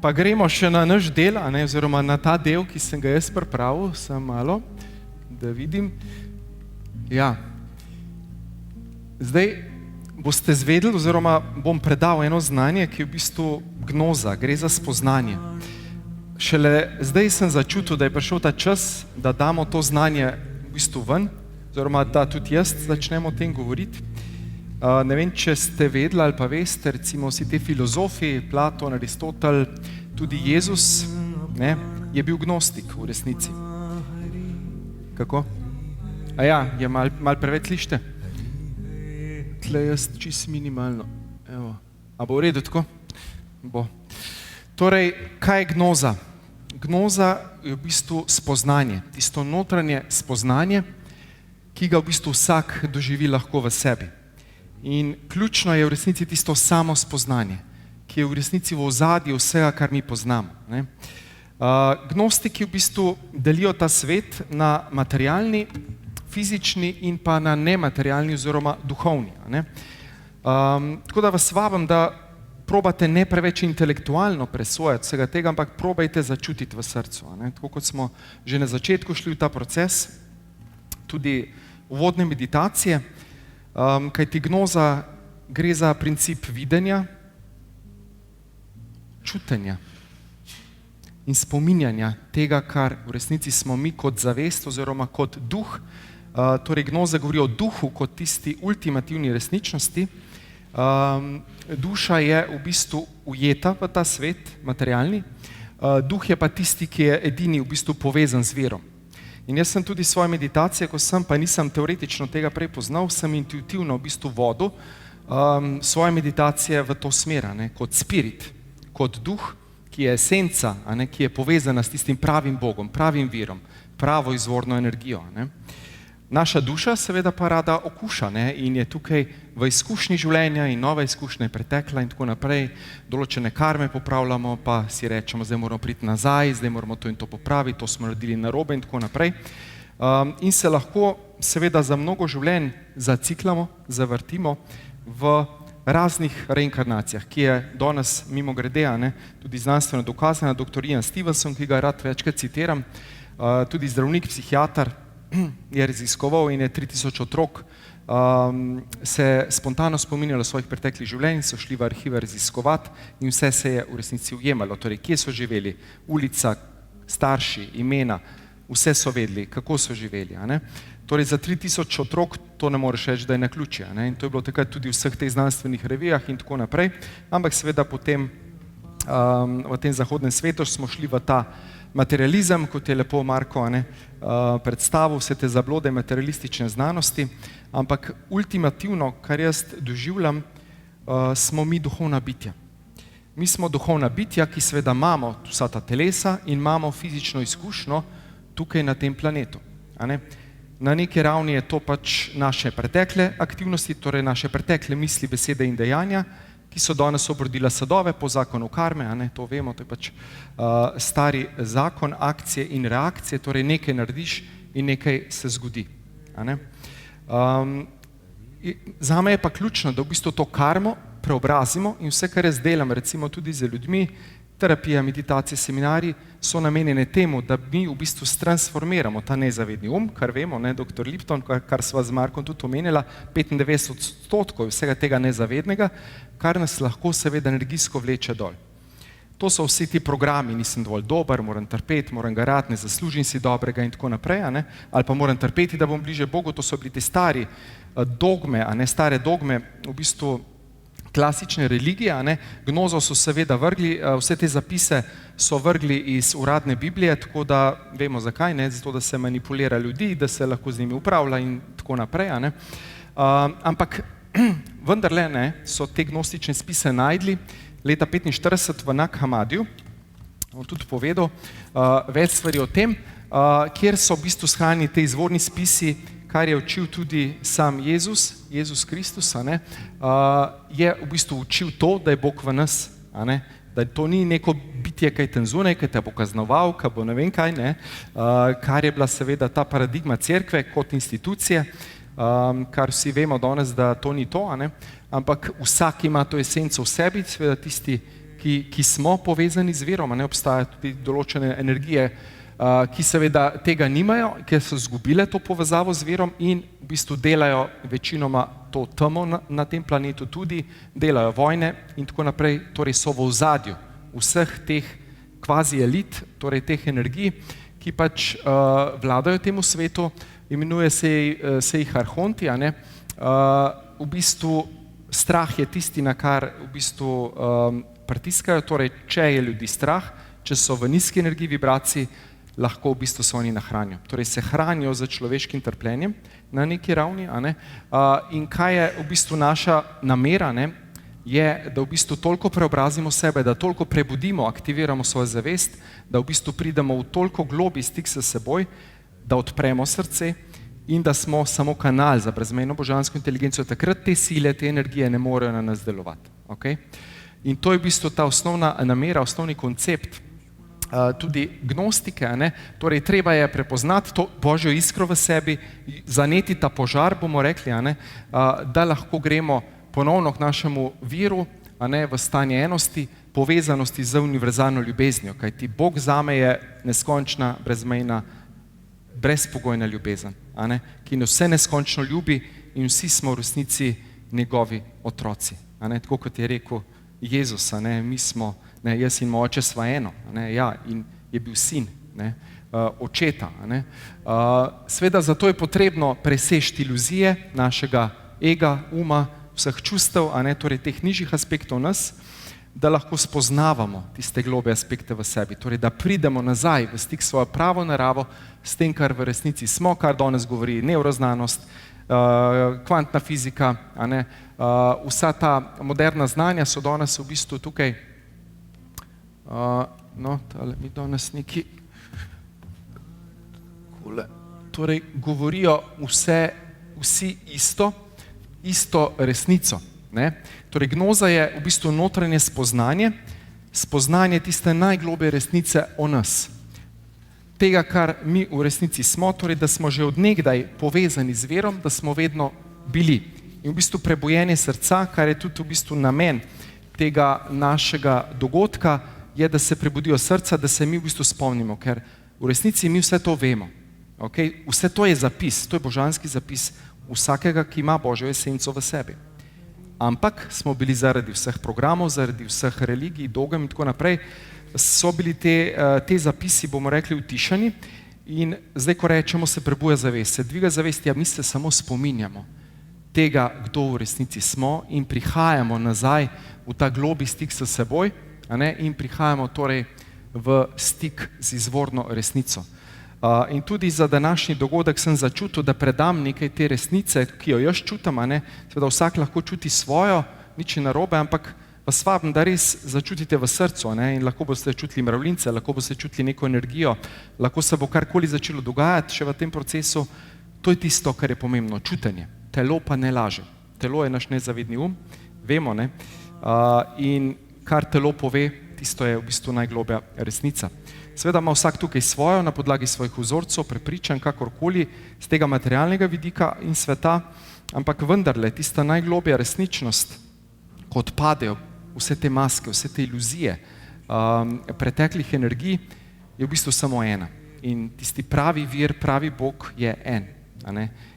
Pa gremo še na naš del, oziroma na ta del, ki sem ga jaz pripravil, samo malo, da vidim. Ja. Zdaj boste zvedeli, oziroma bom predal eno znanje, ki je v bistvu gnoza, gre za spoznanje. Šele zdaj sem začutil, da je prišel ta čas, da damo to znanje v bistvu ven, oziroma da tudi jaz začnem o tem govoriti. Ne vem, če ste vedeli ali pa veste, recimo vsi te filozofi, Platon, Aristotel, tudi Jezus, je bil gnostik v resnici. Kako? Je malo preveč slište? Tle jaz čisto minimalno. Evo. A bo v redu tako? Bo. Torej, kaj je gnoza? Gnoza je v bistvu spoznanje, tisto notranje spoznanje, ki ga v bistvu vsak doživi lahko v sebi. In ključno je v resnici tisto samo spoznanje, ki je v resnici v ozadju vsega, kar mi poznamo. Gnostiki v bistvu delijo ta svet na materialni, fizični in pa na nematerialni oziroma duhovni. Tako da vas vabim, da probate ne preveč intelektualno presojati vsega tega, ampak probajte začutiti v srcu. Tako kot smo že na začetku šli v ta proces, tudi uvodne meditacije, kajti gnoza gre za princip videnja, čutenja in spominjanja tega, kar v resnici smo mi kot zavest oziroma kot duh. Torej gnoza govori o duhu kot tisti ultimativni resničnosti. Duša je v bistvu ujeta v ta svet, materialni, duh je pa tisti, ki je edini v bistvu povezan z verom. In jaz sem tudi svoje meditacije, ko sem, pa nisem teoretično tega prej poznal, sem intuitivno v bistvu vodil svoje meditacije v to smer, kot spirit, kot duh, ki je esenca, ki je povezana s tistim pravim Bogom, pravim virom, pravo izvorno energijo. Naša duša seveda pa rada okuša in je tukaj v izkušnji življenja in nova izkušnja je pretekla in tako naprej, določene karme popravljamo, pa si rečemo, zdaj moramo priti nazaj, zdaj moramo to in to popraviti, to smo naredili narobe in tako naprej. In se lahko seveda za mnogo življenj zaciklamo, zavrtimo v raznih reinkarnacijah, ki je danes mimogrede, tudi znanstveno dokazana, dr. Ian Stevenson, ki ga rad večkrat citiram, tudi zdravnik, psihiater, je raziskoval in je 3000 otrok se spontano spominjalo svojih preteklih življenj, so šli v arhive raziskovati in vse se je v resnici ujemalo. Torej, kje so živeli, ulica, starši, imena, vse so vedeli, kako so živeli. Torej, za 3000 otrok to ne moreš reči, da je naključje. In to je bilo takrat tudi v vseh teh znanstvenih revijah in tako naprej. Ampak seveda potem v tem zahodnem svetu smo šli v ta materializem, kot je lepo Marko predstavil, vse te zablode materialistične znanosti, ampak ultimativno, kar jaz doživljam, smo mi duhovna bitja. Mi smo duhovna bitja, ki seveda imamo vsa ta telesa in imamo fizično izkušnjo tukaj na tem planetu. Na neki ravni je to pač naše pretekle aktivnosti, torej naše pretekle misli, besede in dejanja, ki so danes obrodila sadove po zakonu karme, to vemo, to je pač stari zakon akcije in reakcije, torej nekaj narediš in nekaj se zgodi. Zame je pa ključno, da v bistvu to karmo preobrazimo in vse, kar jaz delam, recimo tudi z ljudmi, terapija, meditacije, seminarji, so namenjene temu, da mi v bistvu transformiramo ta nezavedni kar vemo, dr. Lipton, kar sva z Markom tudi omenila, 95% vsega tega nezavednega, kar nas lahko seveda energijsko vleče dol. To so vsi ti programi, nisem dovolj dober, moram trpeti, moram garati, ne zaslužim si dobrega in tako naprej, ali pa moram trpeti, da bom bliže Bogu, to so bili te stari dogme, stare dogme, v bistvu klasične religije, Gnozo so seveda vrgli, vse te zapise so vrgli iz uradne Biblije, tako da vemo zakaj, zato da se manipulira ljudi, da se lahko z njimi upravlja in tako naprej. Ampak vendarle so te gnostične spise najdli leta 1945 v Nag Hammadiju, bom tudi povedal več stvari o tem, kjer so v bistvu shranjeni te izvorni spisi, kar je učil tudi sam Jezus Kristus, je v bistvu učil to, da je Bog v nas, da to ni neko bitje, kaj tam zunaj, kaj te bo kaznoval, kaj bo ne vem kaj, kar je bila seveda ta paradigma cerkve kot institucije, kar vsi vemo danes, da to ni to, ampak vsak ima to esenco v sebi, seveda tisti, ki smo povezani z verom, ne obstajajo tudi določene energije, ki seveda tega nimajo, ker so izgubile to povezavo z verom in v bistvu delajo večinoma to temo na tem planetu tudi, delajo vojne in tako naprej, torej so v ozadju vseh teh kvazi elit, torej teh energij, ki pač vladajo temu svetu, imenuje se jih arhonti, v bistvu strah je tisti, na kar v bistvu pritiskajo, torej če je ljudi strah, če so v nizki energiji vibraciji, lahko v bistvu se oni nahranijo. Torej se hranijo za človeškim trpljenjem na neki ravni, in kaj je v bistvu naša namera, je, da v bistvu toliko preobrazimo sebe, da toliko prebudimo, aktiviramo svojo zavest, da v bistvu pridemo v toliko globlji stik s seboj, da odpremo srce in da smo samo kanal za brezmejno božansko inteligenco, takrat te sile, te energije ne morejo na nas delovati. Okay? In to je v bistvu ta osnovna namera, osnovni koncept tudi gnostike, torej treba je prepoznati to božjo iskro v sebi, zaneti ta požar, bomo rekli, da lahko gremo ponovno k našemu viru, v stanje enosti, povezanosti z univerzalno ljubeznijo, kajti Bog zame je neskončna, brezmejna, brezpogojna ljubezen, ki nas vse neskončno ljubi in vsi smo v resnici njegovi otroci. Tako kot je rekel Jezus, mi smo, jaz in moj oče sva eno, in je bil sin očeta. Sveda zato je potrebno preseči iluzije našega ega, uma, vseh čustev, torej teh nižjih aspektov nas, da lahko spoznavamo tiste globlje aspekte v sebi, torej da pridemo nazaj v stik s svojo pravo naravo, s tem, kar v resnici smo, kar danes govori nevroznanost, kvantna fizika, vsa ta moderna znanja so danes v bistvu tukaj, mi danes neki, torej govorijo vsi isto resnico. Torej gnoza je v bistvu notranje spoznanje tiste najgloblje resnice o nas. Tega, kar mi v resnici smo, torej da smo že od nekdaj povezani z verom, da smo vedno bili. In v bistvu prebojenje srca, kar je tudi v bistvu namen tega našega dogodka, je, da se prebudijo srca, da se mi v bistvu spomnimo, ker v resnici mi vse to vemo. Okay? Vse to je zapis, to je božanski zapis vsakega, ki ima Božjo esenco v sebi. Ampak smo bili zaradi vseh programov, zaradi vseh religij, dogem in tako naprej, so bili te zapisi, bomo rekli, utišani in zdaj, ko rečemo, se prebuja zavest, se dviga zavest, mi se samo spominjamo tega, kdo v resnici smo in prihajamo nazaj v ta globlji stik s seboj, in prihajamo torej v stik z izvorno resnico. In tudi za današnji dogodek sem začutil, da predam nekaj te resnice, ki jo jaz čutim, seveda vsak lahko čuti svojo, nič ni narobe, ampak vas vabim, da res začutite v srcu, in lahko boste čutili mravljince, lahko boste čutili neko energijo, lahko se bo karkoli začelo dogajati še v tem procesu. To je tisto, kar je pomembno, čutenje. Telo pa ne laže. Telo je naš nezavedni vemo, in kar telo pove, tisto je v bistvu najgloblja resnica. Seveda ima vsak tukaj svojo, na podlagi svojih vzorcev, prepričanj, kakorkoli, z tega materialnega vidika in sveta, ampak vendarle, tista najgloblja resničnost, ko odpadejo vse te maske, vse te iluzije preteklih energij, je v bistvu samo ena. In tisti pravi vir, pravi Bog je en.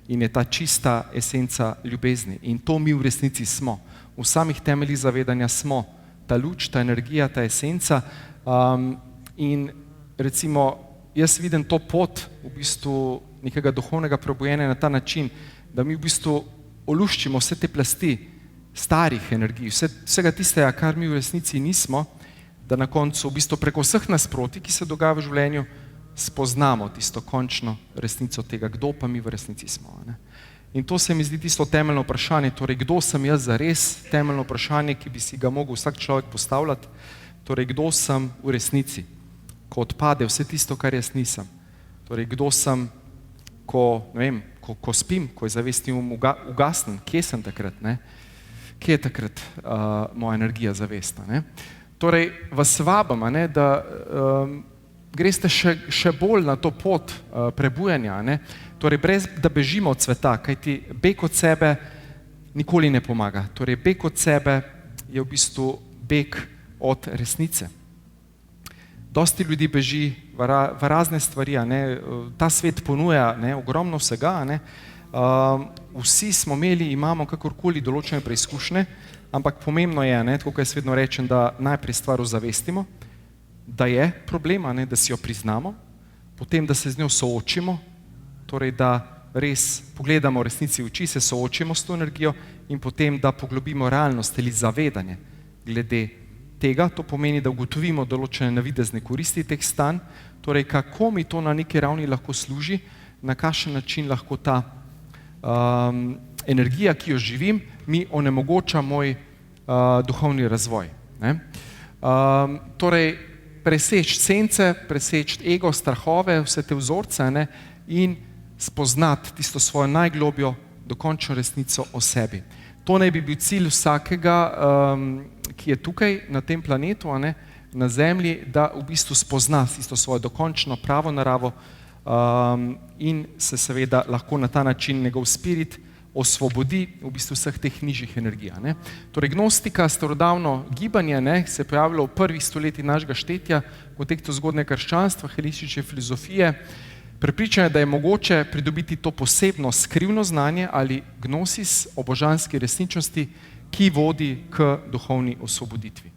In je ta čista esenca ljubezni. In to mi v resnici smo. V samih temeljih zavedanja smo ta luč, ta energija, ta esenca. In recimo, jaz vidim to pot v bistvu nekega duhovnega prebujenja na ta način, da mi v bistvu oluščimo vse te plasti starih energij, vsega tistega, kar mi v resnici nismo, da na koncu v bistvu preko vseh nasprotij, ki se dogaja v življenju, spoznamo tisto končno resnico tega, kdo pa mi v resnici smo. In to se mi zdi tisto temeljno vprašanje, torej kdo sem jaz zares, temeljno vprašanje, ki bi si ga mogel vsak človek postavljati, torej kdo sem v resnici, ko odpade vse tisto, kar jaz nisem. Torej kdo sem, ko spim, ko je zavestni ugasnen, kje sem takrat, kje je takrat moja energija zavestna. Torej vas vabim, da greste še bolj na to pot prebujanja, torej brez da bežimo od sveta, kajti beg od sebe nikoli ne pomaga. Torej beg od sebe je v bistvu beg od resnice. Dosti ljudi beži v razne stvari, ta svet ponuja ogromno vsega, vsi smo imeli, imamo kakorkoli določene preizkušnje, ampak pomembno je, tako kot jaz vedno rečem, da najprej stvar ozavestimo, da je problem, da si jo priznamo, potem da se z njo soočimo, torej da res pogledamo resnici v oči, se soočimo s to energijo in potem da poglobimo realnost ali zavedanje glede tega, to pomeni, da ugotovimo določene navidezne koristi teh stanj, torej kako mi to na neki ravni lahko služi, na kakšen način lahko ta energija, ki jo živim, mi onemogoča moj duhovni razvoj. Torej, preseči sence, preseči ego, strahove, vse te vzorce in spoznati tisto svojo najglobjo, dokončno resnico o sebi. To naj bi bil cilj vsakega, ki je tukaj na tem planetu, na Zemlji, da v bistvu spozna tisto svojo dokončno pravo naravo in se seveda lahko na ta način njegov spirit osvobodi v bistvu vseh teh nižjih energij. Torej, gnostika, starodavno gibanje, se je pojavilo v prvih stoletjih našega štetja v kontekstu zgodnjega krščanstva, helenistične filozofije. Prepričanje, da je mogoče pridobiti to posebno skrivno znanje ali gnosis o božanski resničnosti, ki vodi k duhovni osvoboditvi.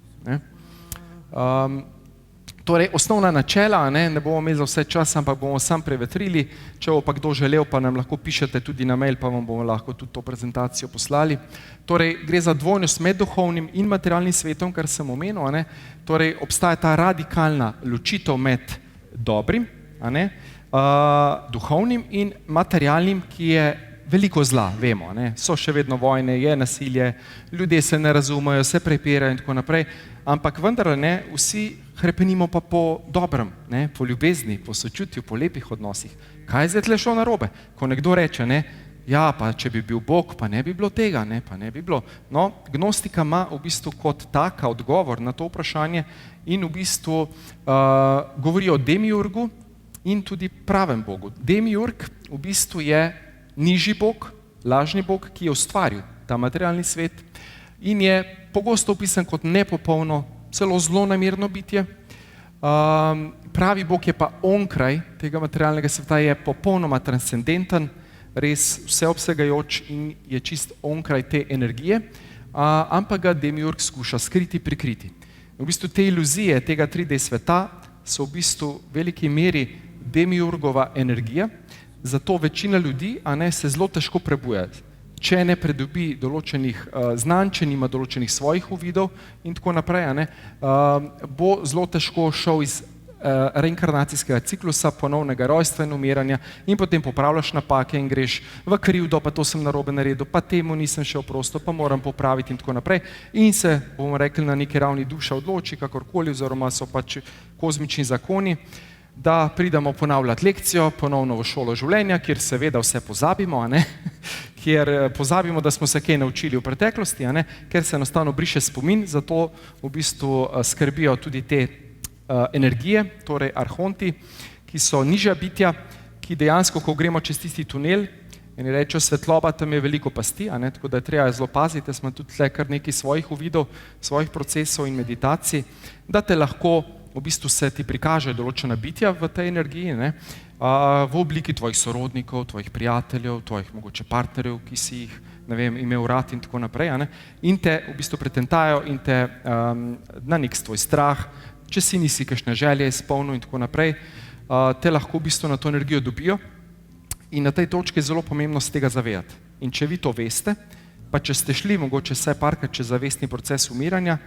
Torej, osnovna načela, ne bomo imeli za vse čas, ampak bomo sam prevetrili, če bo pa kdo želel, pa nam lahko pišete tudi na mail, pa vam bomo lahko tudi to prezentacijo poslali. Torej, gre za dvojnost med duhovnim in materialnim svetom, kar sem omenil, torej, obstaja ta radikalna ločitev med dobrim, duhovnim in materialnim, ki je veliko zla, vemo, so še vedno vojne, je nasilje, ljudje se ne razumejo, se prepirajo in tako naprej, ampak vendar vsi hrepenimo pa po dobrem, po ljubezni, po sočutju, po lepih odnosih. Kaj je zdaj tle šlo narobe? Ko nekdo reče, ja, pa če bi bil Bog, pa ne bi bilo tega, pa ne bi bilo. No, gnostika ima v bistvu kot taka odgovor na to vprašanje in v bistvu govori o demiurgu in tudi pravem Bogu. Demiurg v bistvu je nižji Bog, lažni Bog, ki je ustvaril ta materialni svet in je pogosto opisan kot nepopolno, celo zlonamerno bitje. Pravi Bog je pa onkraj tega materialnega sveta, je popolnoma transcendenten, res vseobsegajoč in je čist onkraj te energije, ampak ga demiurg skuša skriti, prikriti. V bistvu te iluzije tega 3D sveta so v bistvu v veliki meri demiurgova energija, zato večina ljudi se zelo težko prebuja. Če ne pridobi določenih znanj, če nima določenih svojih uvidov in tako naprej, bo zelo težko šel iz reinkarnacijskega ciklusa, ponovnega rojstva in umiranja in potem popravljaš napake in greš v krivdo, pa to sem narobe naredil, pa temu nisem šel prosto, pa moram popraviti in tako naprej. In se, bomo rekli, na neki ravni duša odloči, kakorkoli, oziroma so pač kozmični zakoni, da pridemo ponavljati lekcijo, ponovno v šolo življenja, kjer seveda vse pozabimo, kjer pozabimo, da smo se kaj naučili v preteklosti, ker se enostavno briše spomin, zato v bistvu skrbijo tudi te energije, torej arhonti, ki so nižja bitja, ki dejansko, ko gremo čez tisti tunel, in rečejo svetloba, tam je veliko pasti, tako da je treba zelo paziti, smo tudi tle kar nekaj svojih uvidov, svojih procesov in meditacij, da te lahko v bistvu se ti prikaže določena bitja v tej energiji, v obliki tvojih sorodnikov, tvojih prijateljev, tvojih mogoče partnerjev, ki si jih, imel rad in tako naprej, in te v bistvu pretentajo in te na nek tvoj strah, če si nisi kakšne želje izpolnil in tako naprej, te lahko v bistvu na to energijo dobijo in na tej točki je zelo pomembno se tega zavedati. In če vi to veste, pa če ste šli mogoče vsaj parkrat čez zavestni proces umiranja,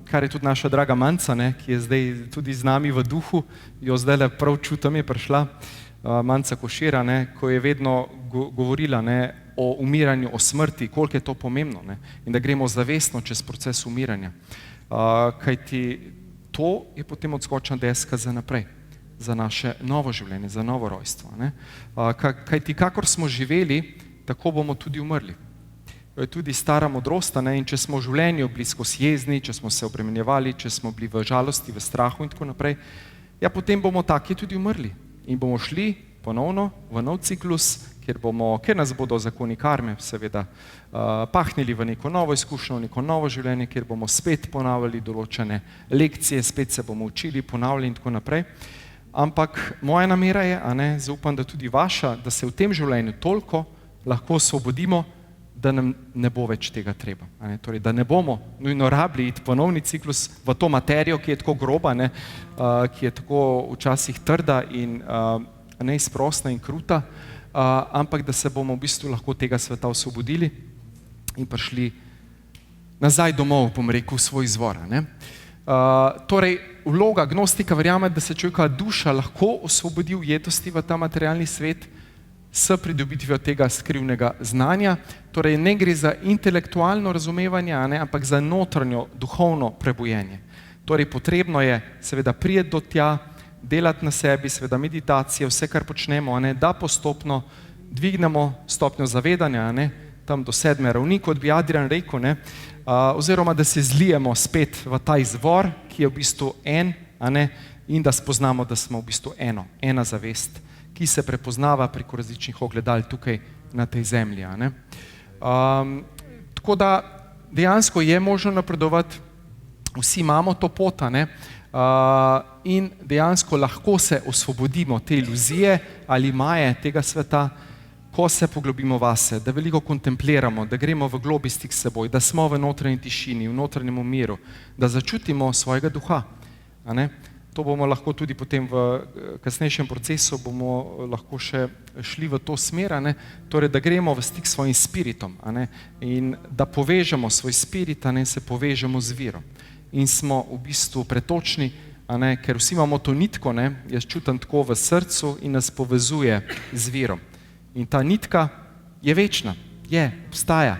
kar je tudi naša draga Manca, ki je zdaj tudi z nami v duhu, jo zdaj prav čutim, je prišla, Manca Košira, ko je vedno govorila o umiranju, o smrti, koliko je to pomembno in da gremo zavestno čez proces umiranja. Kajti to je potem odskočna deska za naprej, za naše novo življenje, za novo rojstvo. Kajti kakor smo živeli, tako bomo tudi umrli. To je tudi stara modrost, in če smo v življenju bili skozi jezni, če smo se obremenjevali, če smo bili v žalosti, v strahu in tako naprej, ja potem bomo taki tudi umrli in bomo šli ponovno v nov ciklus, kjer nas bodo zakoni karme seveda pahnili v neko novo izkušnjo, v neko novo življenje, kjer bomo spet ponavljali določene lekcije, spet se bomo učili, ponavljali in tako naprej. Ampak moja namera je, zaupam, da tudi vaša, da se v tem življenju toliko lahko osvobodimo, da nam ne bo več tega treba. Torej, da ne bomo nujno rabili iti ponovni ciklus v to materijo, ki je tako groba, ki je tako včasih trda in neizprostna in kruta, ampak da se bomo v bistvu lahko tega sveta osvobodili in prišli nazaj domov, bom rekel, v svoj izvor. Torej, vloga gnostika verjame, da se človeka duša lahko osvobodi ujetosti v ta materialni svet s pridobitvijo tega skrivnega znanja. Torej, ne gre za intelektualno razumevanje, ampak za notranjo, duhovno prebujenje. Torej, potrebno je seveda priti do tja, delati na sebi, seveda meditacije, vse, kar počnemo, da postopno dvignemo stopnjo zavedanja, tam do 7. ravni, kot bi Adrian rekel, oziroma da se zlijemo spet v ta izvor, ki je v bistvu en, in da spoznamo, da smo v bistvu ena zavest, ki se prepoznava preko različnih ogledal tukaj na tej zemlji. Tako da dejansko je možno napredovati, vsi imamo to pot, in dejansko lahko se osvobodimo te iluzije ali maje tega sveta, ko se poglobimo vase, da veliko kontempliramo, da gremo v globlji stik s seboj, da smo v notranji tišini, v notranjem miru, da začutimo svojega duha. To bomo lahko tudi potem v kasnejšem procesu bomo lahko še šli v to smer, torej da gremo v stik s svojim spiritom, in da povežemo svoj spirit, se povežemo z virom. In smo v bistvu pretočni, ker vsi imamo to nitko, jaz čutim tako v srcu in nas povezuje z virom. In ta nitka je večna, obstaja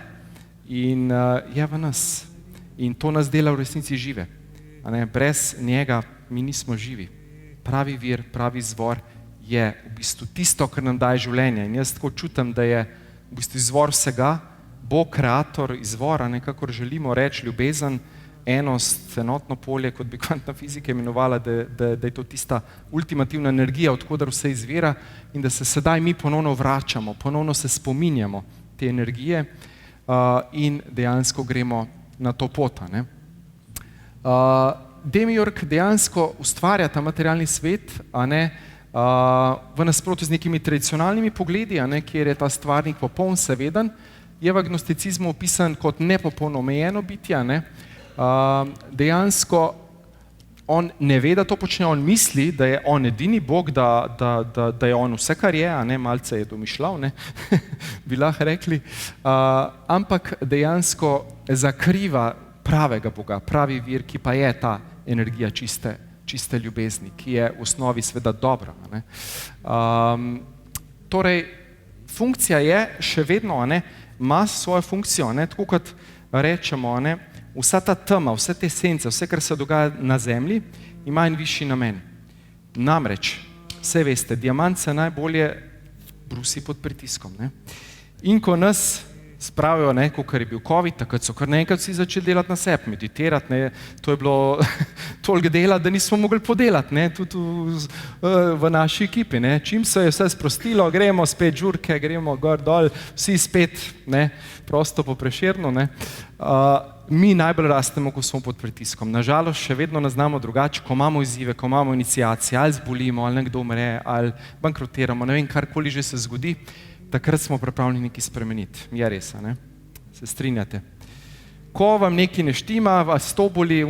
in je v nas. In to nas dela v resnici žive. Brez njega mi nismo živi. Pravi vir, pravi izvor je v bistvu tisto, kar nam daje življenje. In jaz tako čutim, da je v bistvu izvor vsega, Bog, kreator izvora, kakor želimo reči, ljubezen, enost, enotno polje, kot bi kvantna fizika imenovala, da je to tista ultimativna energija, od koder vse izvira in da se sedaj mi ponovno vračamo, ponovno se spominjamo te energije in dejansko gremo na to pot. Demiurg dejansko ustvarja ta materialni svet, v nasprotju z nekimi tradicionalnimi pogledi, kjer je ta stvarnik popoln, seveden, je v agnosticizmu opisan kot nepopolno omejeno bitje, dejansko on ne ve, da to počne, on misli, da je on edini Bog, da je on vse, kar je, malce je domišljal, bi lahko rekli, ampak dejansko zakriva pravega Boga, pravi vir, ki pa je ta energija čiste ljubezni, ki je v osnovi seveda dobra. Torej, funkcija je še vedno, ima svojo funkcijo, tako kot rečemo, vsa ta tema, vse te sence, vse, kar se dogaja na zemlji, ima en višji namen. Namreč, vse veste, diamant se najbolje brusi pod pritiskom. In ko nas spravijo, kakor je bil COVID, takrat so kar nekaj vsi začeli delati na sebi, meditirati, to je bilo toliko dela, da nismo mogli podelati, tudi v naši ekipi. Čim se je vse sprostilo, gremo spet žurke, gremo gor dol, vsi spet prosto po Prešernu. Mi najbolj rastemo, ko smo pod pritiskom. Nažalost, še vedno ne znamo drugače, ko imamo izzive, ko imamo iniciacije, ali zbolimo, ali nekdo umre, ali bankrotiramo, ne vem, karkoli že se zgodi, takrat smo pripravljeni nekaj spremeniti. Je res, se strinjate. Ko vam nekaj ne štima, vas to boli,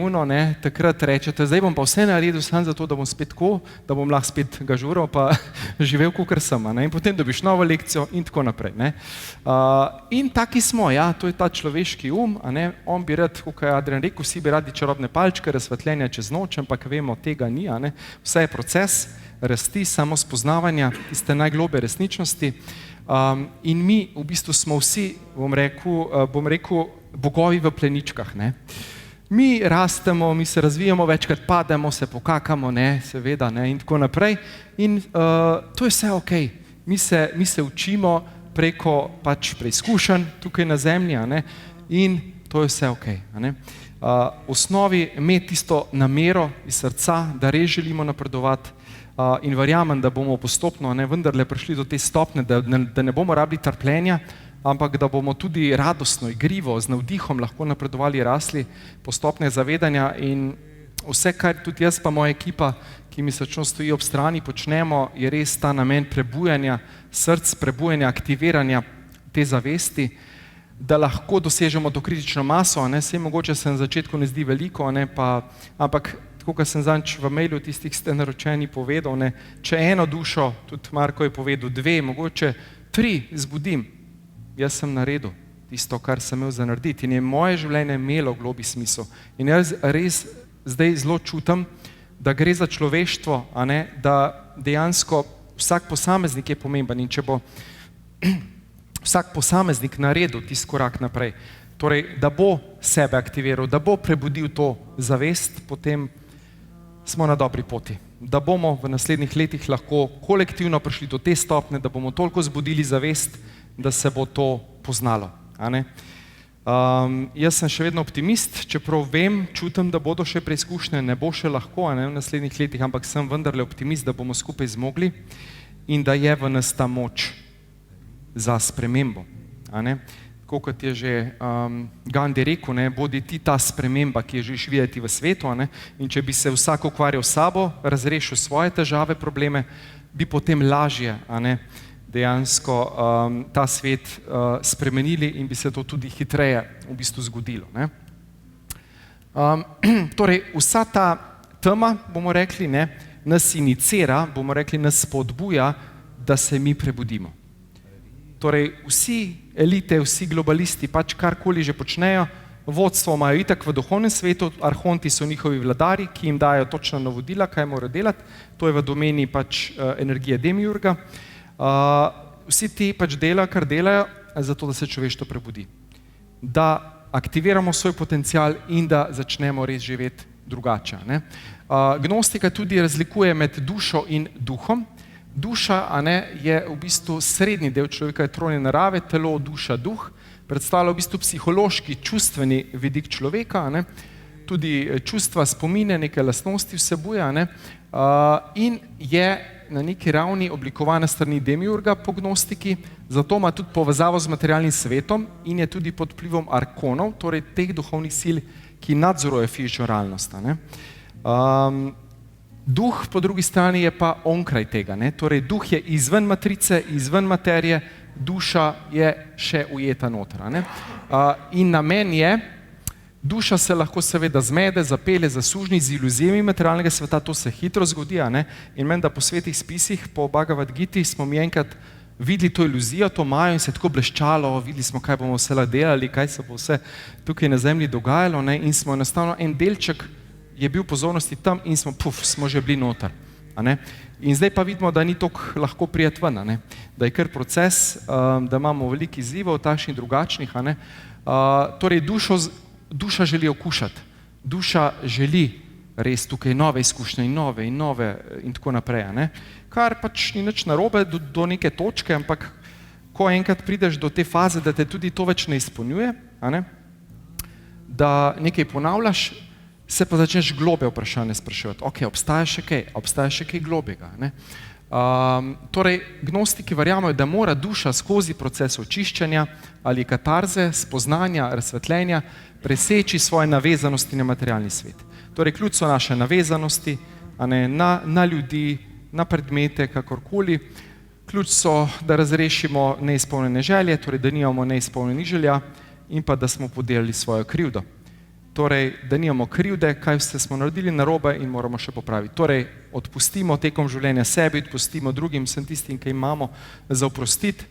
takrat rečete, zdaj bom pa vse naredil samo zato, da bom spet tako, da bom lahko spet gažural, pa živel, kakor sem. In potem dobiš novo lekcijo in tako naprej. In taki smo, to je ta človeški on bi rad, kot je Adrian rekel, vsi bi radi čarobne palčke, razsvetljenja čez noč, ampak vemo, tega ni. Vse je proces rasti, samo spoznavanja, tiste najgloblje resničnosti. In mi v bistvu smo vsi, bom rekel, bogovi v pleničkah. Mi rastemo, mi se razvijamo, večkrat pademo, se pokakamo, seveda, in tako naprej. In to je vse ok. Mi se učimo preko preizkušenj tukaj na zemlji, in to je vse ok. V osnovi imeti tisto namero iz srca, da res želimo napredovati, in verjamem, da bomo postopno vendarle prišli do te stopnje, da ne bomo rabili trpljenja, ampak da bomo tudi radostno, igrivo, z navdihom lahko napredovali, rasli po stopnje zavedanja in vse, kar tudi jaz pa moja ekipa, ki mi srčno stoji ob strani, počnemo, je res ta namen prebujanja src, prebujanja, aktiviranja te zavesti, da lahko dosežemo to kritično maso, saj mogoče se na začetku ne zdi veliko, ampak tako, kot sem zadnjič v mailu tistih ste naročeni povedal, če eno dušo, tudi Marko je povedal, 2, mogoče 3 zbudim, jaz sem naredil tisto, kar sem imel za narediti in je moje življenje imelo globi smisel. In jaz res zdaj zelo čutim, da gre za človeštvo, da dejansko vsak posameznik je pomemben in če bo vsak posameznik naredil tisti korak naprej, torej, da bo sebe aktiviral, da bo prebudil to zavest, potem smo na dobri poti. Da bomo v naslednjih letih lahko kolektivno prišli do te stopnje, da bomo toliko zbudili zavest, da se bo to poznalo. Jaz sem še vedno optimist, čeprav vem, čutim, da bodo še preizkušnje, ne bo še lahko v naslednjih letih, ampak sem vendarle optimist, da bomo skupaj zmogli in da je v nas ta moč za spremembo. Tako kot je že Gandhi rekel, bodi ti ta sprememba, ki je želiš videti v svetu, in če bi se vsak ukvarjal s sabo, razrešil svoje težave, probleme, bi potem lažje dejansko ta svet spremenili in bi se to tudi hitreje v bistvu zgodilo. Torej, vsa ta tema, bomo rekli, nas inicira, bomo rekli, nas spodbuja, da se mi prebudimo. Torej, vsi elite, vsi globalisti, pač karkoli že počnejo, vodstvo imajo itak v duhovnem svetu, arhonti so njihovi vladari, ki jim dajo točna navodila, kaj morajo delati, to je v domeni pač energije demiurga. Vsi ti pač delajo, kar delajo, zato da se človeštvo prebudi. Da aktiviramo svoj potencial in da začnemo res živeti drugače. Gnostika tudi razlikuje med dušo in duhom. Duša je v bistvu srednji del človeka, je trojne narave, telo, duša, duh, predstavlja v bistvu psihološki, čustveni vidik človeka, tudi čustva, spomine, neke lastnosti vsebuje in je na neki ravni oblikovana strani demiurga po gnostiki, zato ima tudi povezavo z materialnim svetom in je tudi pod vplivom arkonov, torej teh duhovnih sil, ki nadzorujejo fizično realnost. Duh po drugi strani je pa onkraj tega, torej duh je izven matrice, izven materije, duša je še ujeta noter. In namen je, duša se lahko seveda zmede, zapelje, zasužni z iluzijami materialnega sveta, to se hitro zgodi, in menda po svetih spisih, po Bhagavad Giti smo mi enkrat videli to iluzijo, to majo in se tako bleščalo, videli smo, kaj bomo vse delali, kaj se bo vse tukaj na zemlji dogajalo in smo enostavno en delček je bil pozornosti tam in smo že bili noter. In zdaj pa vidimo, da ni toliko lahko prijeti ven, da je kar proces, da imamo veliko izzivov, takšnih in drugačnih. Torej, duša želi okušati, duša želi res tukaj nove izkušnje in nove in tako naprej. Kar pač ni nič narobe do neke točke, ampak ko enkrat prideš do te faze, da te tudi to več ne izpolnjuje, da nekaj ponavljaš, se pa začneš globe vprašanje spraševati. Ok, obstaja še kaj globega. Torej, gnostiki verjamejo, da mora duša skozi proces očiščenja ali katarze, spoznanja, razsvetljenja, preseči svoje navezanosti na materialni svet. Torej, ključ so naše navezanosti na ljudi, na predmete, kakorkoli. Ključ so, da razrešimo neizpolnjene želje, torej, da nimamo neizpolnjenih želja in pa, da smo podelili svojo krivdo. Torej, da nimamo krivde, kaj vse smo naredili narobe in moramo še popraviti. Torej, odpustimo tekom življenja sebi, odpustimo drugim, vsem tistim, ki imamo za oprostiti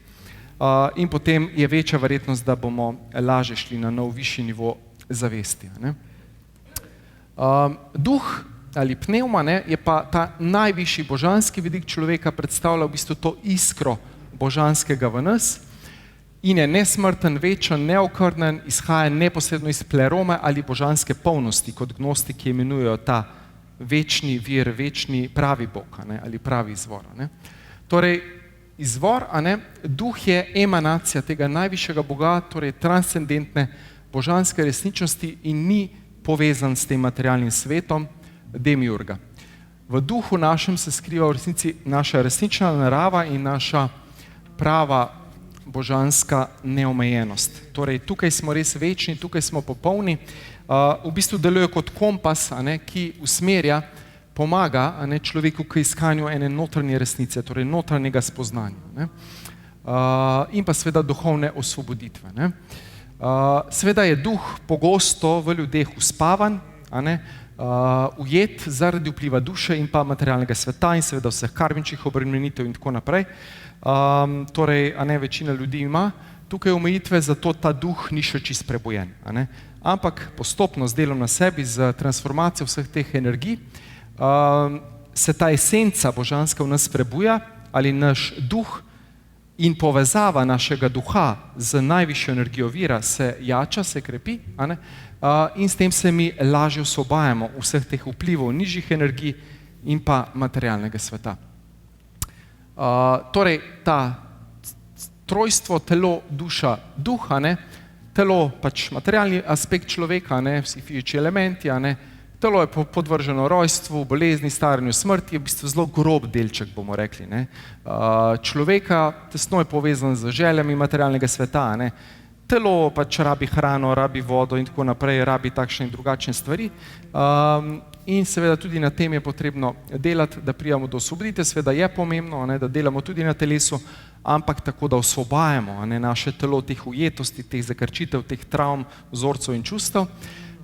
in potem je večja verjetnost, da bomo lažje šli na nov višji nivo zavesti. Duh ali pnevma je pa ta najvišji božanski vidik človeka, predstavlja v bistvu to iskro božanskega v nas, in je nesmrten, večen, neokrnen, izhaja neposredno iz plerome ali božanske polnosti, kot gnostiki imenujejo ta večni vir, večni pravi Bog ali pravi izvor. Torej, izvor, duh je emanacija tega najvišjega Boga, torej transcendentne božanske resničnosti in ni povezan s tem materialnim svetom demiurga. V duhu našem se skriva v resnici naša resnična narava in naša prava božanska neomejenost. Torej, tukaj smo res večni, tukaj smo popolni, v bistvu deluje kot kompas, ki usmerja, pomaga človeku k iskanju ene notranje resnice, torej notranjega spoznanja. In pa seveda duhovne osvoboditve. Seveda je duh pogosto v ljudeh uspavan, ujet zaradi vpliva duše in pa materialnega sveta in seveda vseh karmičnih obremenitev in tako naprej. Torej, večina ljudi ima tukaj omejitve, zato ta duh ni še čist prebojen. Ampak postopno z delom na sebi, z transformacijo vseh teh energij, se ta esenca božanska v nas prebuja ali naš duh in povezava našega duha z najvišjo energijo vira se jača, se krepi, in s tem se mi lažje osvobajamo vseh teh vplivov nižjih energij in pa materialnega sveta. Torej, ta trojstvo, telo, duša, duh, telo pač materialni aspekt človeka, vsi fizični elementi, telo je podvrženo rojstvu, bolezni, staranju, smrti, je v bistvu zelo grob delček, bomo rekli. Človeka tesno je povezan z željami materialnega sveta. Telo pač rabi hrano, rabi vodo in tako naprej, rabi takšne in drugačne stvari. In seveda tudi na tem je potrebno delati, da prijemo do osvoboditve. Seveda je pomembno, da delamo tudi na telesu, ampak tako, da osvobajamo naše telo teh ujetosti, teh zakrčitev, teh travm, vzorcev in čustev.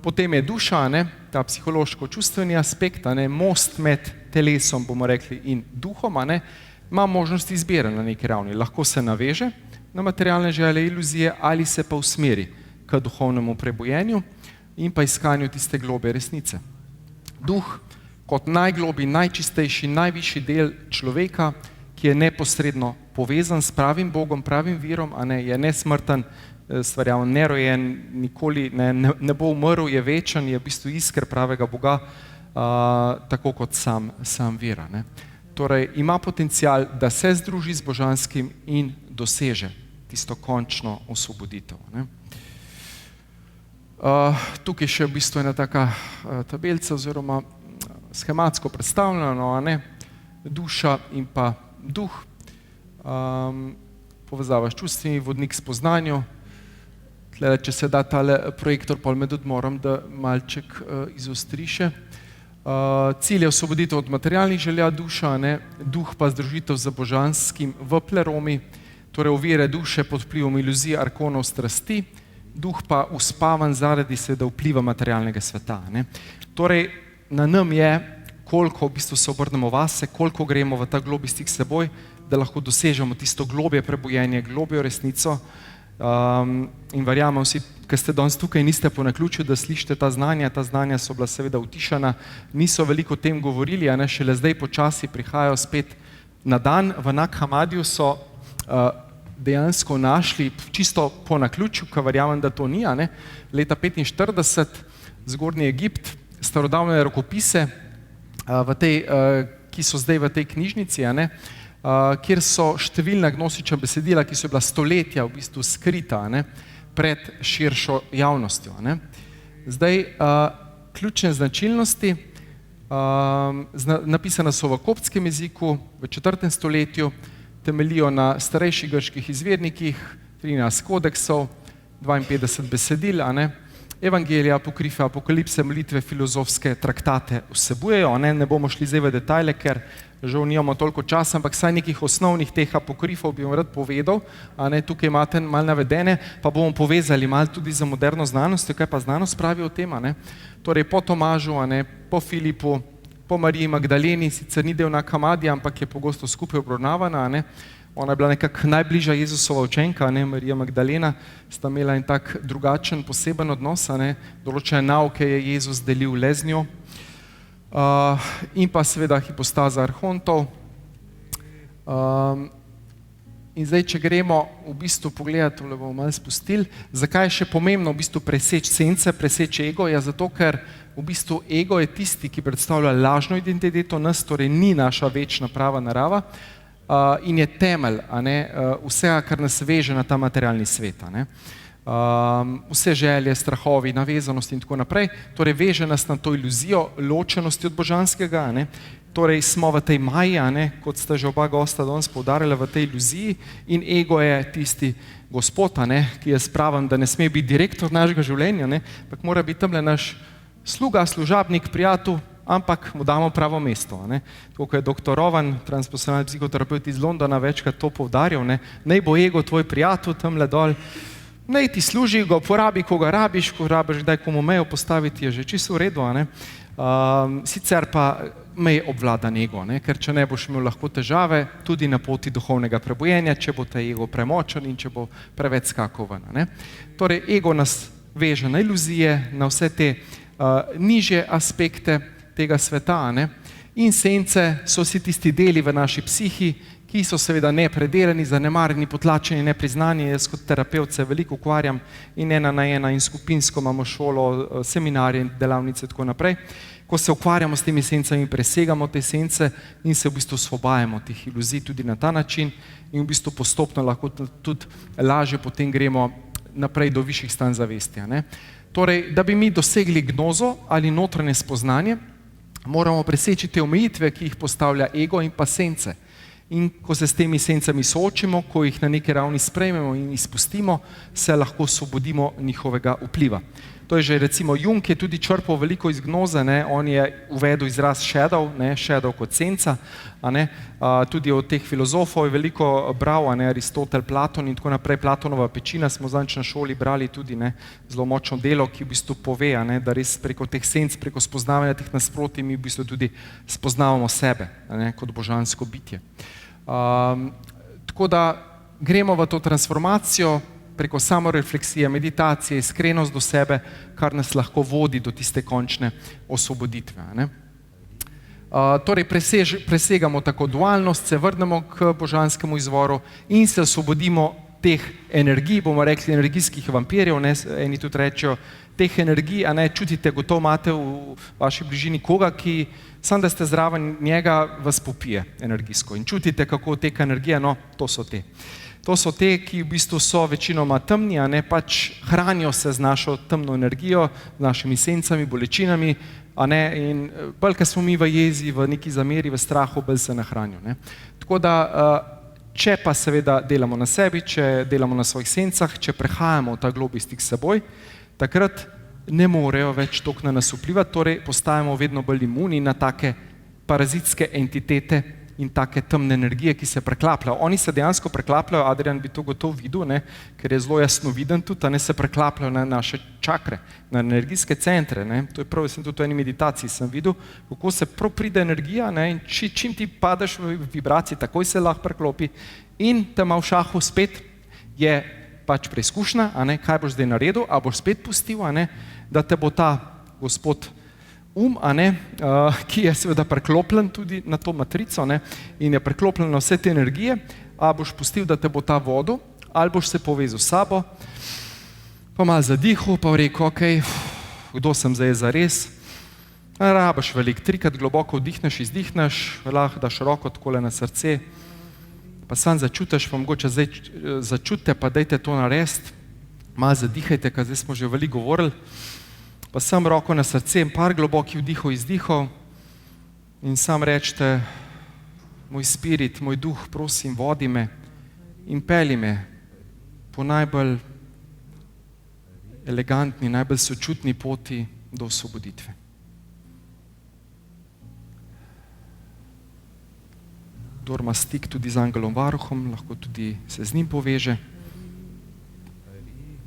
Potem je duša, ta psihološko-čustveni aspekt, most med telesom, bomo rekli, in duhom, ima možnost izbire na neki ravni. Lahko se naveže na materialne želje, iluzije ali se pa usmeri k duhovnemu prebojenju in pa iskanju tiste globe resnice. Duh kot najgloblji, najčistejši, najvišji del človeka, ki je neposredno povezan s pravim Bogom, pravim virom, je nesmrten, stvarjamo, nerojen, nikoli ne bo umrl, je večen, je v bistvu iskra pravega Boga, tako kot sam vir. Torej, ima potencial, da se združi z božanskim in doseže tisto končno osvoboditev. Tukaj še v bistvu ena taka tabelca oziroma schematsko predstavljeno, duša in pa duh, povezava s čustvami, vodnik spoznanju. Če se da tale projektor pol med odmorom, da malček izostriše. Cilj je osvoboditev od materialnih želja duša, duh pa združitev z božanskim v pleromi, torej ovire duše pod vplivom iluzij, arkonov, strasti, duh pa uspavan zaradi seveda vpliva materialnega sveta. Torej, na nam je, koliko v bistvu se obrnemo vase, koliko gremo v ta globlji stik s seboj, da lahko dosežemo tisto globje prebojenje, globjo resnico. In verjamem vsi, ki ste danes tukaj, niste po naključju, da slišite ta znanja so bila seveda utišana, niso veliko o tem govorili, šele zdaj počasi prihajajo spet na dan. V Nag Hammadiju so dejansko našli čisto po naključju, ki verjamem, da to ni, leta 45, Zgornji Egipt, starodavne rokopise, ki so zdaj v tej knjižnici, kjer so številna gnosična besedila, ki so bila stoletja v bistvu skrita pred širšo javnostjo. Zdaj, ključne značilnosti, napisana so v koptskem jeziku, v 4. stoletju, temeljijo na starejših grških izvirnikih, 13 kodeksov, 52 besedil, evangelija, apokrife, apokalipse, molitve, filozofske traktate vsebujejo. Ne bomo šli zdaj v detajle, ker žal nimamo toliko časa, ampak saj nekih osnovnih teh apokrifov bi vam rad povedal. Tukaj imate malo navedene, pa bomo povezali malo tudi za moderno znanostjo, kaj pa znanost pravi o tem. Torej po Tomažu, po Filipu, po Mariji Magdaleni, sicer ni del Nag Hammadija, ampak je pogosto skupaj obravnavana. Ona je bila nekako najbližja Jezusova učenka, Marija Magdalena, sta imela en tak drugačen, poseben odnos, določene nauke je Jezus delil le z njo. In pa seveda hipostaza arhontov. In zdaj, če gremo v bistvu pogledati, tole bomo malo spustili, zakaj je še pomembno v bistvu preseči sence, preseči ego, zato ker v bistvu ego je tisti, ki predstavlja lažno identiteto nas, torej ni naša večna prava narava, in je temelj vsega, kar nas veže na ta materialni svet. vse želje, strahovi, navezanosti in tako naprej. Torej veže nas na to iluzijo ločenosti od božanskega, ne. Torej smo v tej maji, ne, kot sta že oba gosta danes poudarjala, v tej iluziji in ego je tisti gospod, ne, ki jaz pravim, da ne sme biti direktor našega življenja, ne, ampak mora biti tamle naš sluga, služabnik, prijatelj, ampak mu damo pravo mesto. Ne. Tako kot je dr. Rowan, transpersonalni psihoterapeut iz Londona, večkrat to poudarjal, ne, naj bo ego tvoj prijatelj tamle dol, naj ti služi, ga uporabi, ko ga rabiš, ko rabiš kdaj komu mejo postaviti, je že čisto v redu, ne. Sicer pa mej obvlada ego, ne, ker če ne boš imel lahko težave tudi na poti duhovnega prebojenja, če bo ta ego premočen in če bo preveč skakal ven. Ne. Torej, ego nas veže na iluzije, na vse te nižje aspekte tega sveta, ne. In sence so vsi tisti deli v naši psihi, ki so seveda nepredelani, zanemarjeni, potlačeni, nepriznani. Jaz kot terapevt se veliko ukvarjam in ena na ena in skupinsko imamo šolo, seminarje, delavnice in tako naprej. Ko se ukvarjamo s temi sencami, presegamo te sence in se v bistvu osvobajamo teh iluzij tudi na ta način in v bistvu postopno lahko tudi lažje potem gremo naprej do višjih stanj zavesti. Ne? Torej, da bi mi dosegli gnozo ali notranje spoznanje, moramo preseči te omejitve, ki jih postavlja ego in pa sence. In ko se s temi sencami soočimo, ko jih na neki ravni sprejmemo in izpustimo, se lahko osvobodimo njihovega vpliva. To je že recimo Jung je tudi črpal veliko iz gnoze, ne? On je uvedel izraz shadow, ne? Shadow kot senca, a ne? Tudi od teh filozofov je veliko bral, a ne? Aristotel, Platon in tako naprej. Platonova pečina smo zadnjič na šoli brali tudi, ne? Zelo močno delo, ki v bistvu pove, a ne? Da res preko teh senc, preko spoznavanja teh nasprotij mi v bistvu tudi spoznavamo sebe, a ne? Kot božansko bitje. Tako da gremo v to transformacijo preko samorefleksije, meditacije, iskrenost do sebe, kar nas lahko vodi do tiste končne osvoboditve. Ne? Torej presegamo tako dualnost, se vrnemo k božanskemu izvoru in se osvobodimo teh energij, bomo rekli energijskih vampirjev, ne? Eni tudi rečejo, teh energij, a ne čutite, gotovo imate v vaši bližini koga, ki samo da ste zraven njega, vas popije energijsko in čutite, kako teka energija, no, to so te. To so te, ki v bistvu so večinoma temni, a ne, pač hranijo se z našo temno energijo, z našimi sencami, bolečinami, a ne, in bolj, ko smo mi v jezi, v neki zameri, v strahu, bolj se nahranijo, ne. Tako da, če pa seveda delamo na sebi, če delamo na svojih sencah, če prehajamo v ta globlji stik s seboj, takrat ne morejo več toliko na nas vplivati, torej postajamo vedno bolj imuni na take parazitske entitete in take temne energije, ki se preklapljajo. Oni se dejansko preklapljajo, Adrian bi to gotovo videl, ne, ker je zelo jasno viden tudi, a ne, se preklapljajo na naše čakre, na energijske centre. Ne. To je prav, jaz sem tudi v eni meditaciji sem videl, kako se prav pride energija, ne, in čim ti padeš v vibraciji, takoj se lahko preklopi in te ima v šahu spet, je pač preizkušnja, a ne, kaj boš zdaj naredil, a boš spet pustil, a ne, da te bo ta gospod a ne, ki je seveda preklopljen tudi na to matrico, ne, in je preklopljen na vse te energije, a boš pustil, da te bo ta vodil, ali boš se povezal s sabo, pa malo zadihal, pa rekel, ok, kdo sem zdaj zares, rabaš veliko, 3-krat globoko vdihneš, izdihneš, lahko daš roko takole na srce, pa sam začutiš, pa mogoče zdaj začutite, pa dajte to narediti, malo zadihajte, ker zdaj smo že veliko govorili, pa sam roko na srce in par globokih vdihov, izdihov in sam rečete, moj spirit, moj duh, prosim, vodi me in pelji me po najbolj elegantni, najbolj sočutni poti do osvoboditve. Kdor ima stik tudi z angelom varuhom, lahko tudi se z njim poveže.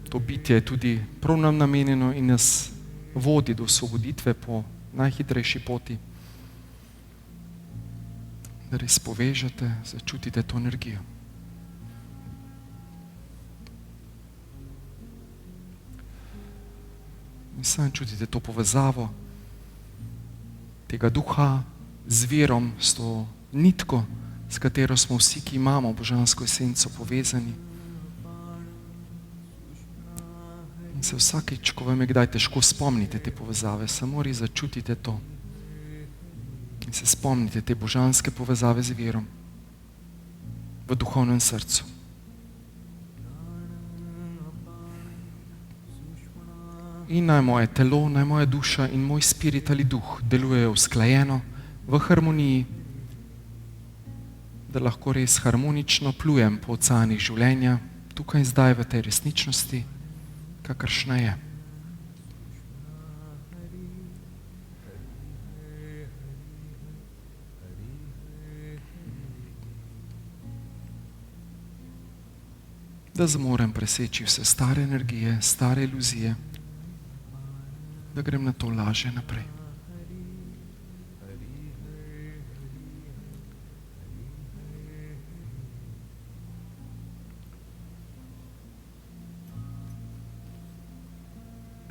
To bitje je tudi prav nam namenjeno in nas vodi do osvoboditve po najhitrejši poti. Da res povežete, začutite to energijo. In sam čutite to povezavo tega duha z verom, s to nitko, s katero smo vsi, ki imamo božansko esenco, povezani. Se vsakeč, ko vam je kdaj težko, spomnite te povezave, samo res začutite to in se spomnite te božanske povezave z verom v duhovnem srcu. In naj moje telo, naj moja duša in moj spirit ali duh delujejo usklajeno, v harmoniji, da lahko res harmonično plujem po oceanih življenja, tukaj in zdaj v tej resničnosti, kakršna je. Da zmorem preseči vse stare energije, stare iluzije, da grem na to lažje naprej.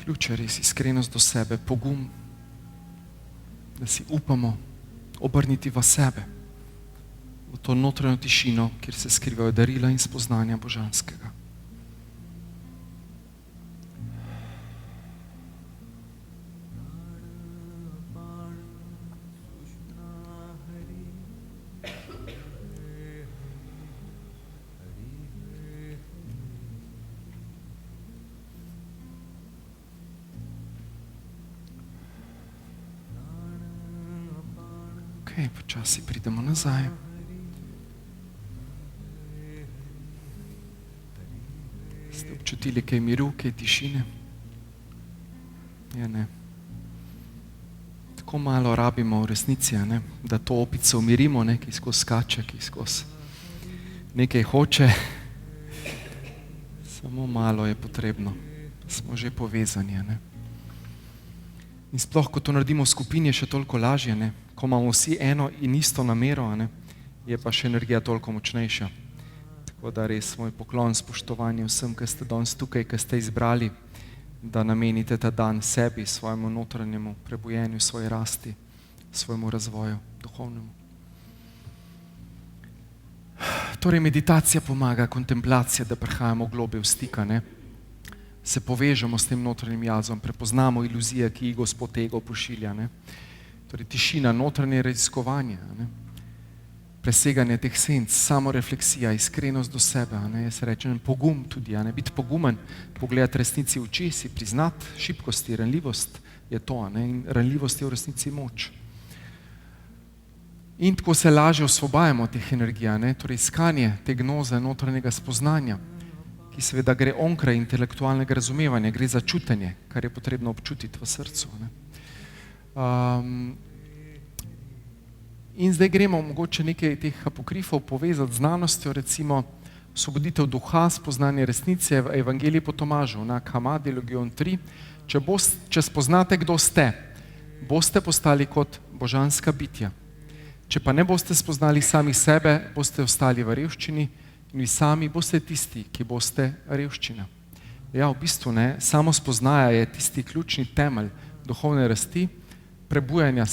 Ključ je res iskrenost do sebe, pogum, da si upamo obrniti v sebe, v to notranjo tišino, kjer se skrivajo darila in spoznanja božanskega. Počasi pridemo nazaj. Ste občutili kaj miru, kaj tišine? Ja, ne. Tako malo rabimo v resnici, ne? Da to opico umirimo, ne? Ki skozi skače, ki skozi nekaj hoče. Samo malo je potrebno. Smo že povezani, ne? In sploh, ko to naredimo v skupini, je še toliko lažje, ne? Ko imamo vsi eno in isto namero, ne? Je pa še energija toliko močnejša. Tako da res moj poklon, spoštovanje vsem, ki ste danes tukaj, ki ste izbrali, da namenite ta dan sebi, svojemu notranjemu prebujenju, svoji rasti, svojemu razvoju duhovnemu. Torej, meditacija pomaga, kontemplacija, da prihajamo globlje v stika, ne? Se povežemo s tem notranjim jazom, prepoznamo iluzije, ki jih Gospod ego pošilja, ne? Torej, tišina, notranje raziskovanje, ne? Preseganje teh senc, samorefleksija, iskrenost do sebe, ne? Jaz rečem pogum tudi, ne? Biti pogumen, pogledati resnici v oči, si priznati šibkosti, ranljivost je to, ne? In ranljivost je v resnici moč. In tako se lažje osvobajamo teh energij, ne? Torej, iskanje te gnoze notranjega spoznanja, ki seveda gre onkraj intelektualnega razumevanja, gre za čutenje, kar je potrebno občutiti v srcu, ne? In zdaj gremo mogoče nekaj teh apokrifov povezati z znanostjo, recimo osvoboditev duha, spoznanje resnice v Evangeliji po Tomažu, na Hamadi Legion 3. Če spoznate, kdo ste, boste postali kot božanska bitja. Če pa ne boste spoznali sami sebe, boste ostali v revščini in vi sami boste tisti, ki boste revščina. Ja, v bistvu ne, samo spoznaja je tisti ključni temelj duhovne rasti, prebujanja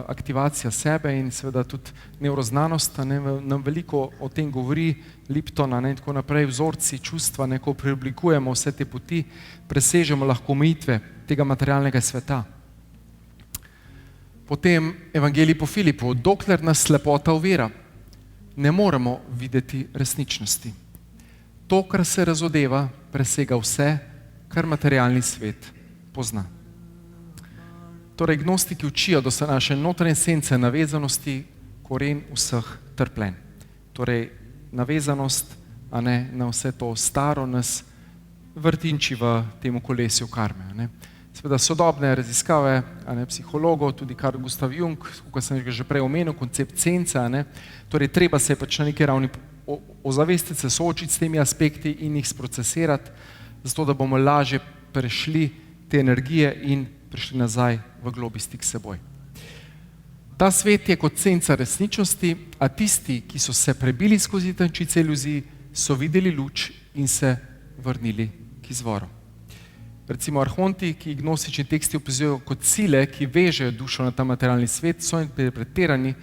aktivacija sebe in seveda tudi nevroznanost, nam veliko o tem govori, Lipton, in tako naprej, vzorci, čustva, ko preoblikujemo vse te poti, presežemo lahko omejitve tega materialnega sveta. Potem Evangelij po Filipu, dokler nas slepota ovira, ne moremo videti resničnosti. To, kar se razodeva, presega vse, kar materialni svet pozna. Torej, gnostiki učijo, da so naše notranje sence navezanosti koren vseh trpljenj. Torej, navezanost, a ne, na vse to staro nas vrtinči v temu kolesju karme. Ne. Seveda sodobne raziskave, a ne, psihologov, tudi Carl Gustav Jung, kot sem že prej omenil, koncept sence, a ne, torej treba se pač na neki ravni ozavestiti, se soočiti s temi aspekti in jih sprocesirati, zato da bomo lažje prešli te energije in prišli nazaj v globi stik s seboj. Ta svet je kot senca resničnosti, a tisti, ki so se prebili skozi tančice iluzij, so videli luč in se vrnili k izvoru. Recimo arhonti, ki gnostični teksti opisujejo kot sile, ki vežejo dušo na ta materialni svet, so interpretirani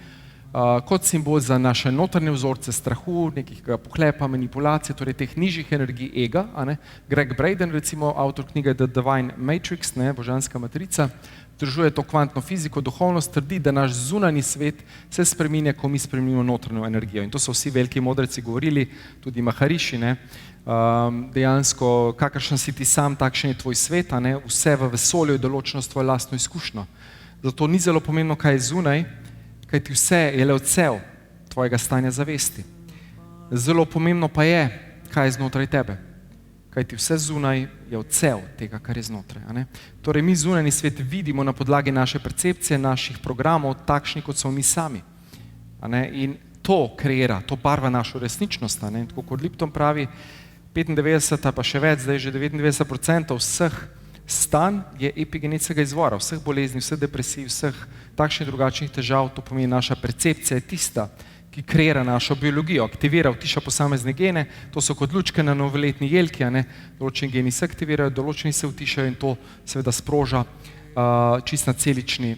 kot simbol za naše notranje vzorce strahu, nekega pohlepa, manipulacije, torej teh nižjih energij ega. Greg Braden, recimo avtor knjige The Divine Matrix, božanska matrica, združuje to kvantno fiziko, duhovnost, trdi, da naš zunanji svet se spreminja, ko mi spremenimo notranjo energijo. In to so vsi veliki modreci govorili, tudi Mahariši, ne. Dejansko, kakršen si ti sam, takšen je tvoj svet, a ne, vse v vesolju je določeno s tvojo lastno izkušnjo. Zato ni zelo pomembno, kaj je zunaj, kajti vse je le odsev tvojega stanja zavesti. Zelo pomembno pa je, kaj je znotraj tebe, kajti vse zunaj je odsev tega, kar je znotraj. A ne? Torej, mi zunajni svet vidimo na podlagi naše percepcije, naših programov, takšni, kot smo mi sami. A ne? In to kreira, to barva našo resničnost. A ne? Tako kot Lipton pravi, 95, pa še več, zdaj že 99% vseh stanj je epigenetskega izvora, vseh bolezni, vseh depresij, vseh takšnih drugačnih težav, to pomeni naša percepcija je tista, ki kreira našo biologijo, aktivira, utiša posamezne gene, to so kot lučke na novoletni jelki, a ne, določeni geni se aktivirajo, določeni se utišajo in to seveda sproža čist na celični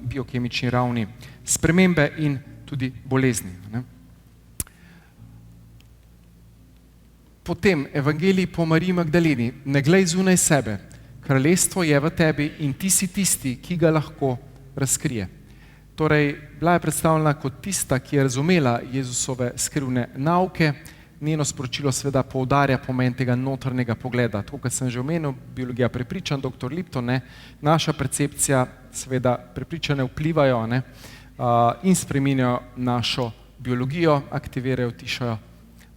biokemični ravni spremembe in tudi bolezni. Ne. Potem Evangelij po Mariji Magdaleni, ne glej zunaj sebe, kraljestvo je v tebi in ti si tisti, ki ga lahko razkrije. Torej, bila je predstavljena kot tista, ki je razumela Jezusove skrivne nauke, njeno sporočilo seveda poudarja pomen tega notrnega pogleda. Tako, kot sem že omenil, biologija prepričanj, dr. Lipton, ne, naša percepcija, seveda prepričanja vplivajo, ne, in spreminjajo našo biologijo, aktivirajo, utišajo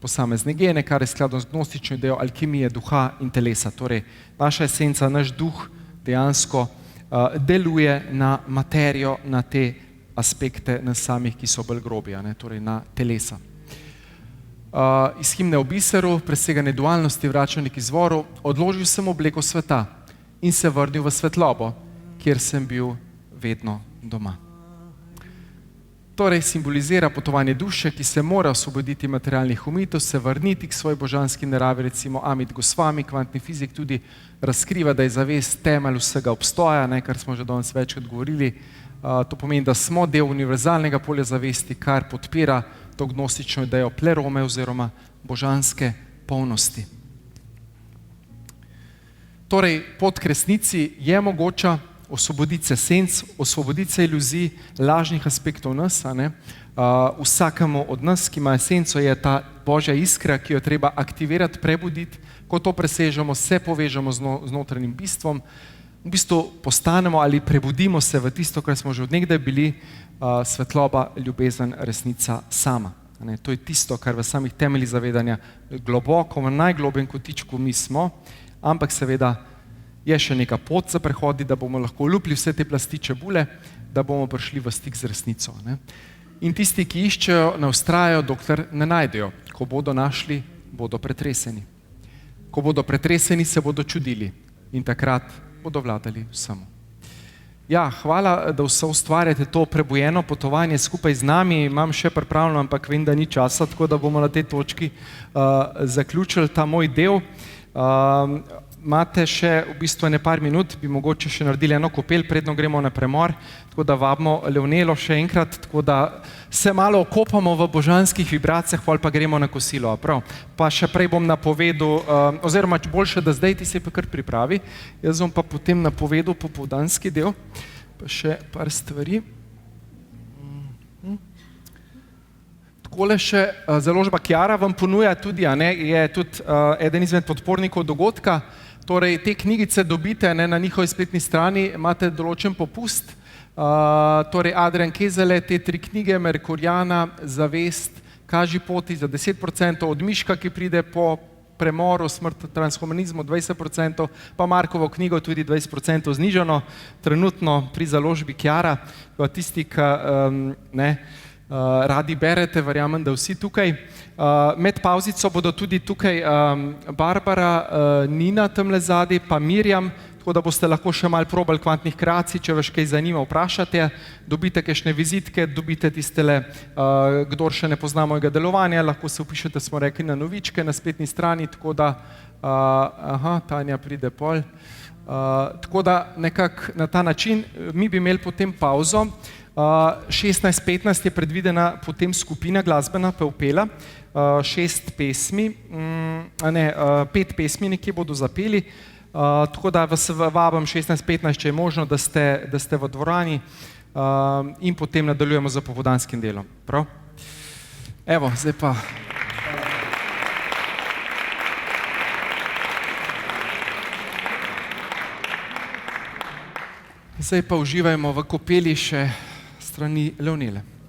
posamezne gene, kar je skladno z gnostično idejo alkimije duha in telesa. Torej, naša esenca, naš duh dejansko deluje na materijo, na te aspekte nas samih, ki so bolj grobi, ne, torej na telesa. Iz himne o biseru, preseganje dualnosti, vračanje k izvoru, odložil sem obleko sveta in se vrnil v svetlobo, kjer sem bil vedno doma. Torej simbolizira potovanje duše, ki se mora osvoboditi materialnih omitev, se vrniti k svoji božanski naravi, recimo Amit Gosvami, kvantni fizik, tudi razkriva, da je zavest temelj vsega obstoja, ne, kar smo že danes večkrat govorili. To pomeni, da smo del univerzalnega polja zavesti, kar podpira to gnostično idejo plerome oziroma božanske polnosti. Torej, pot k resnici je mogoča, osvoboditi se senc, osvoboditi se iluzij, lažnih aspektov nas, a ne. Vsakemu od nas, ki ima esenco, je ta božja iskra, ki jo treba aktivirati, prebuditi. Ko to presežemo, se povežemo z notranjim bistvom, v bistvu postanemo ali prebudimo se v tisto, kar smo že od nekdaj bili, svetloba, ljubezen, resnica sama. Ne, to je tisto, kar v samih temeljih zavedanja globoko, v najglobjem kotičku mi smo, ampak seveda je še neka pot za prehodi, da bomo lahko olupili vse te plasti čebule, da bomo prišli v stik z resnico. Ne. In tisti, ki iščejo, ne vztrajajo, dokler ne najdejo. Ko bodo našli, bodo pretreseni. Ko bodo pretreseni, se bodo čudili in takrat bodo vladali vsemu. Ja, hvala, da vse ustvarjate to prebujeno potovanje skupaj z nami. Imam še pripravljeno, ampak vem, da ni časa, tako da bomo na tej točki zaključili ta moj del. Imate še v bistvu par minut, bi mogoče še naredili eno kopel, predno gremo na premor, tako da vabimo Leonelo še enkrat, tako da se malo okopamo v božanskih vibracijah, potem pa gremo na kosilo. Prav. Pa še prej bom napovedal, oziroma boljše, da zdaj ti se pa kar pripravi, jaz bom pa potem napovedal popoldanski del, pa še par stvari. Takole še založba Kiara vam ponuja tudi, a ne, je tudi eden izmed podpornikov dogodka. Torej, te knjigice dobite, ne, na njihovi spletni strani, imate določen popust. Torej, Adrian Kezele, te 3 knjige, Merkurjana, Zavest, Kaži poti za 10%, od Miška, ki pride po premoru, Smrt, transhumanizmu 20%, pa Markovo knjigo tudi 20% znižano, trenutno pri založbi Kiara. Tisti, ki radi berete, verjamem, da vsi tukaj. Med pauzico bodo tudi tukaj Barbara, Nina tamle zadaj, pa Mirjam, tako da boste lahko še malo probali kvantnih kreacij, če vas kaj zanima, vprašate, dobite kakšne vizitke, dobite tistele, kdor še ne pozna mojega delovanja, lahko se vpišete, smo rekli, na novičke na spletni strani, tako da, Tanja pride pol. Tako da nekako na ta način mi bi imeli potem pauzo. 16:15 je predvidena potem skupina glasbena Pevpela, 6 pesmi, 5 pesmi nekje bodo zapeli. Tako da vas vabim 16:15, če je možno, da ste v dvorani, in potem nadaljujemo z popoldanskim delom. Prav? Evo, zdaj pa uživajmo v kopeli še strani Leonele.